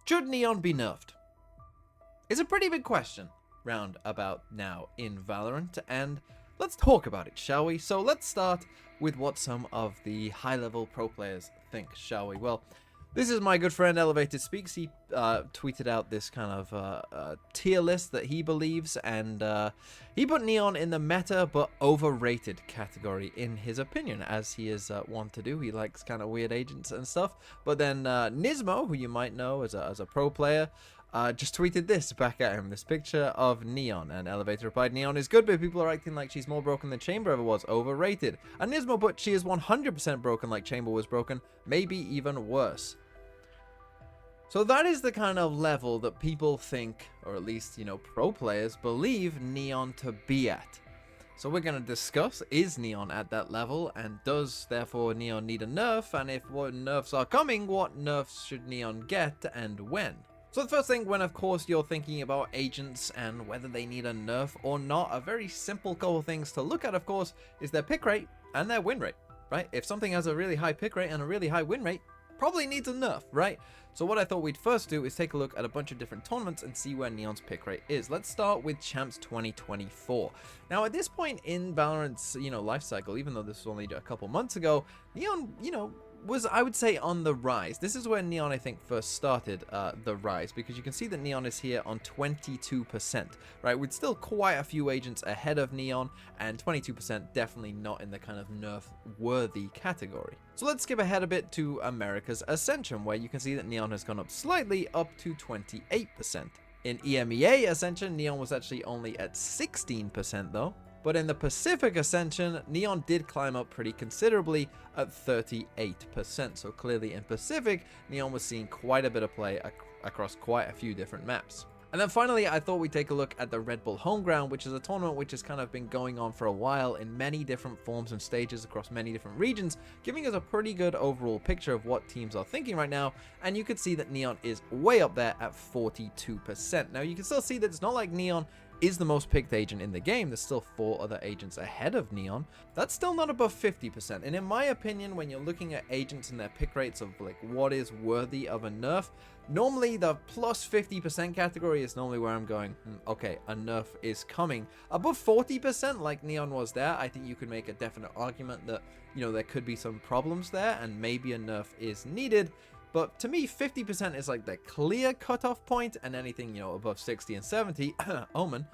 Should Neon be nerfed? It's a pretty big question round about now in Valorant, and let's talk about it, shall we? So let's start with what some of the high-level pro players think, shall we? Well, this is my good friend Elevated Speaks. He tweeted out this kind of tier list that he believes, and he put Neon in the meta but overrated category in his opinion, as he is wont to do. He likes kind of weird agents and stuff. But then Nismo, who you might know as a pro player, just tweeted this back at him, this picture of Neon, and Elevator replied, "Neon is good, but people are acting like she's more broken than Chamber ever was. Overrated." And Nismo put, "She is 100% broken like Chamber was broken, maybe even worse." So that is the kind of level that people think, or at least, you know, pro players believe Neon to be at. So we're going to discuss, is Neon at that level, and does therefore Neon need a nerf, and if what nerfs are coming, what nerfs should Neon get, and when? So the first thing, when of course you're thinking about agents and whether they need a nerf or not, a very simple couple of things to look at, of course, is their pick rate and their win rate, right? If something has a really high pick rate and a really high win rate, probably needs a nerf, right? So what I thought we'd first do is take a look at a bunch of different tournaments and see where Neon's pick rate is. Let's start with Champs 2024. Now at this point in Valorant's, you know, life cycle, even though this was only a couple months ago, Neon, you know, was, I would say, on the rise. This is where Neon, I think, first started the rise, because you can see that Neon is here on 22%, right? With still quite a few agents ahead of Neon, and 22% definitely not in the kind of nerf-worthy category. So let's skip ahead a bit to America's Ascension, where you can see that Neon has gone up slightly, up to 28%. In EMEA Ascension, Neon was actually only at 16% though. But in the Pacific Ascension, Neon did climb up pretty considerably at 38%. So clearly in Pacific, Neon was seeing quite a bit of play across quite a few different maps. And then finally, I thought we'd take a look at the Red Bull Homeground, which is a tournament which has kind of been going on for a while in many different forms and stages across many different regions, giving us a pretty good overall picture of what teams are thinking right now. And you can see that Neon is way up there at 42%. Now you can still see that it's not like Neon is the most picked agent in the game. There's still 4 other agents ahead of Neon. That's still not above 50%. And in my opinion, when you're looking at agents and their pick rates of like what is worthy of a nerf, normally the plus 50% category is normally where I'm going, okay, a nerf is coming. Above 40%, like Neon was there, I think you could make a definite argument that, you know, there could be some problems there and maybe a nerf is needed. But to me, 50% is like the clear cutoff point, and anything, you know, above 60 and 70, Omen,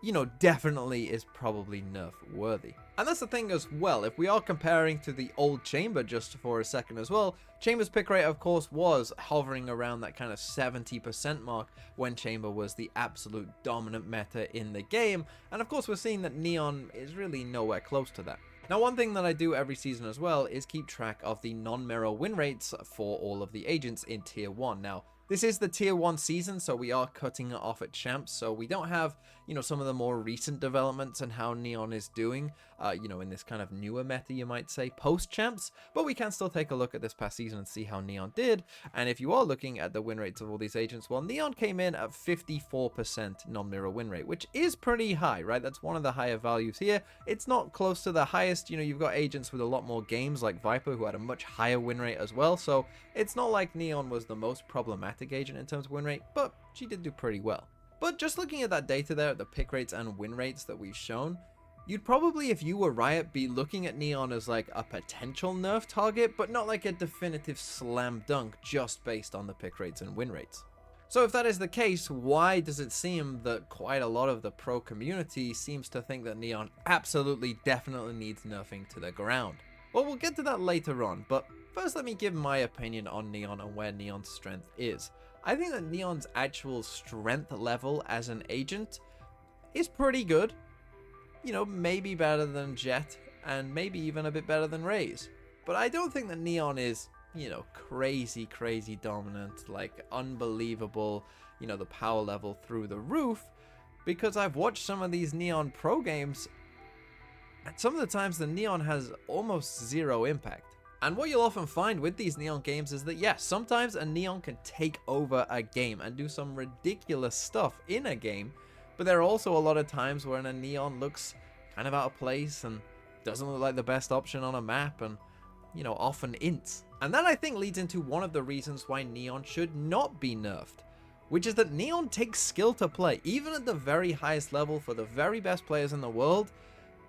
you know, definitely is probably nerf worthy. And that's the thing as well, if we are comparing to the old Chamber just for a second as well, Chamber's pick rate, of course, was hovering around that kind of 70% mark when Chamber was the absolute dominant meta in the game. And of course, we're seeing that Neon is really nowhere close to that. Now, one thing that I do every season as well is keep track of the non-mirror win rates for all of the agents in Tier 1. Now, this is the Tier 1 season, so we are cutting it off at Champs, so we don't have, you know, some of the more recent developments and how Neon is doing, you know, in this kind of newer meta, you might say, post-Champs, but we can still take a look at this past season and see how Neon did. And if you are looking at the win rates of all these agents, well, Neon came in at 54% non-mirror win rate, which is pretty high, right? That's one of the higher values here. It's not close to the highest. You know, you've got agents with a lot more games like Viper, who had a much higher win rate as well, so it's not like Neon was the most problematic agent in terms of win rate, but she did do pretty well. But just looking at that data there, the pick rates and win rates that we've shown, you'd probably, if you were Riot, be looking at Neon as like a potential nerf target, but not like a definitive slam dunk just based on the pick rates and win rates. So if that is the case, why does it seem that quite a lot of the pro community seems to think that Neon absolutely definitely needs nerfing to the ground? Well, we'll get to that later on, but first let me give my opinion on Neon and where Neon's strength is. I think that Neon's actual strength level as an agent is pretty good. You know, maybe better than Jett, and maybe even a bit better than Raze. But I don't think that Neon is, you know, crazy dominant, like unbelievable, you know, the power level through the roof, because I've watched some of these Neon pro games, and some of the times the Neon has almost zero impact. And what you'll often find with these Neon games is that, yes, sometimes a Neon can take over a game and do some ridiculous stuff in a game, but there are also a lot of times when a Neon looks kind of out of place and doesn't look like the best option on a map, and often ints. And that I think leads into one of the reasons why Neon should not be nerfed, which is that Neon takes skill to play. Even at the very highest level for the very best players in the world,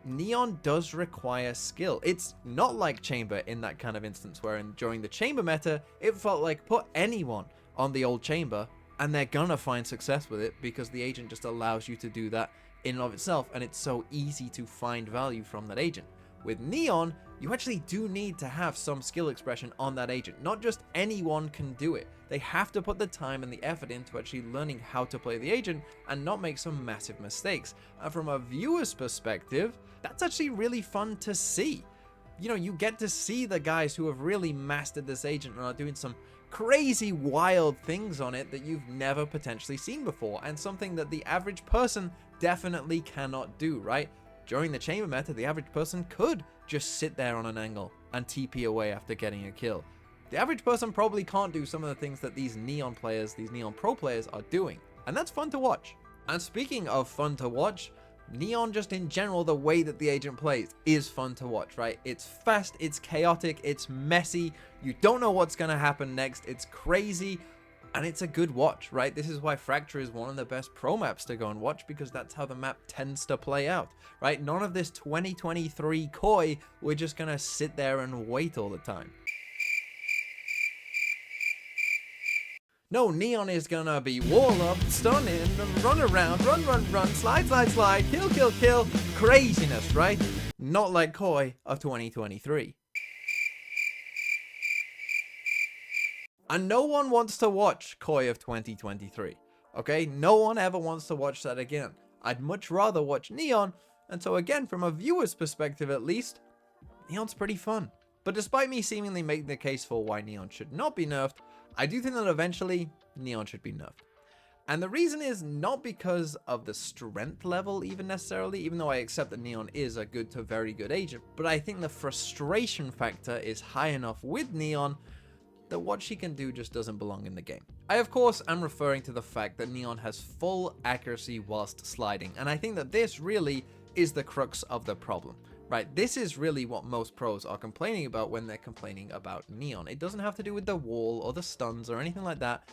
Neon does require skill. It's not like Chamber in that kind of instance where during the Chamber meta, it felt like put anyone on the old Chamber and they're gonna find success with it because the agent just allows you to do that in and of itself, and it's so easy to find value from that agent. With Neon, you actually do need to have some skill expression on that agent. Not just anyone can do it. They have to put the time and the effort into actually learning how to play the agent and not make some massive mistakes. And from a viewer's perspective, that's actually really fun to see. You get to see the guys who have really mastered this agent and are doing some crazy wild things on it that you've never potentially seen before, and something that the average person definitely cannot do, right? During the Chamber meta, the average person could just sit there on an angle and TP away after getting a kill. The average person probably can't do some of the things that these Neon players, these Neon Pro players are doing, and that's fun to watch. And speaking of fun to watch, Neon just in general, the way that the agent plays is fun to watch, right? It's fast, it's chaotic, it's messy, you don't know what's gonna happen next, it's crazy, and it's a good watch, right? This is why Fracture is one of the best pro maps to go and watch, because that's how the map tends to play out, right? None of this 2023 coy, we're just gonna sit there and wait all the time. No, Neon is gonna be wall up, stun in, run around, run, slide, kill, craziness, right? Not like Koi of 2023. And no one wants to watch Koi of 2023, okay? No one ever wants to watch that again. I'd much rather watch Neon, and so again, from a viewer's perspective at least, Neon's pretty fun. But despite me seemingly making the case for why Neon should not be nerfed, I do think that eventually Neon should be nerfed. And the reason is not because of the strength level even necessarily, even though I accept that Neon is a good to very good agent, but I think the frustration factor is high enough with Neon that what she can do just doesn't belong in the game. I of course am referring to the fact that Neon has full accuracy whilst sliding, and I think that this really is the crux of the problem. Right, this is really what most pros are complaining about when they're complaining about Neon. It doesn't have to do with the wall or the stuns or anything like that.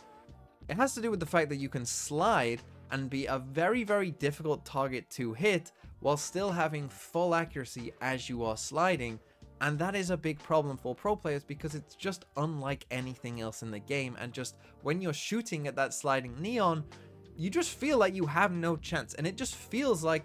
It has to do with the fact that you can slide and be a very, very difficult target to hit while still having full accuracy as you are sliding. And that is a big problem for pro players because it's just unlike anything else in the game. And just when you're shooting at that sliding Neon, you just feel like you have no chance. And it just feels like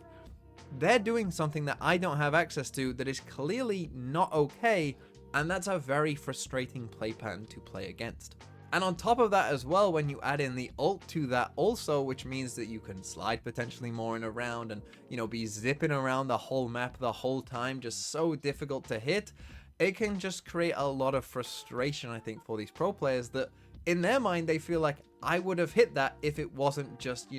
they're doing something that I don't have access to that is clearly not okay, and that's a very frustrating play pattern to play against. And on top of that as well, when you add in the ult to that also, which means that you can slide potentially more in a round and, be zipping around the whole map the whole time, just so difficult to hit, it can just create a lot of frustration, I think, for these pro players that in their mind, they feel like I would have hit that if it wasn't just,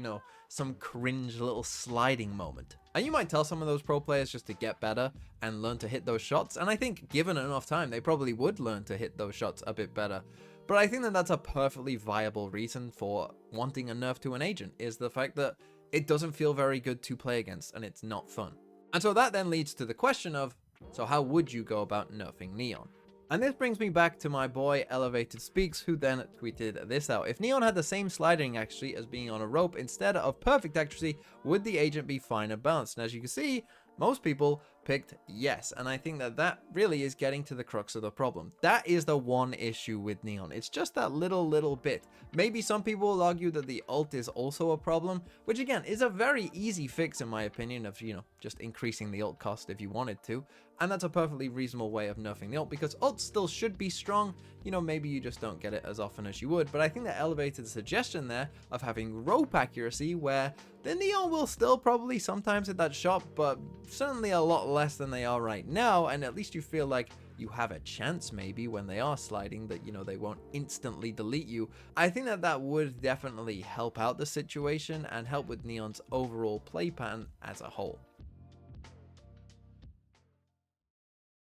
some cringe little sliding moment. And you might tell some of those pro players just to get better and learn to hit those shots. And I think given enough time, they probably would learn to hit those shots a bit better. But I think that that's a perfectly viable reason for wanting a nerf to an agent, is the fact that it doesn't feel very good to play against and it's not fun. And so that then leads to the question of, so how would you go about nerfing Neon? And this brings me back to my boy Elevated Speaks, who then tweeted this out. If Neon had the same sliding accuracy as being on a rope instead of perfect accuracy, would the agent be fine and balanced? And as you can see, most people picked yes, and I think that that really is getting to the crux of the problem. That is the one issue with Neon. It's just that little bit. Maybe some people will argue that the ult is also a problem, which again is a very easy fix in my opinion of, just increasing the ult cost if you wanted to. And that's a perfectly reasonable way of nerfing the ult, because ult still should be strong. Maybe you just don't get it as often as you would. But I think that elevated suggestion there of having rope accuracy, where the Neon will still probably sometimes hit that shot, but certainly a lot less than they are right now. And at least you feel like you have a chance maybe when they are sliding that, they won't instantly delete you. I think that that would definitely help out the situation and help with Neon's overall play pattern as a whole.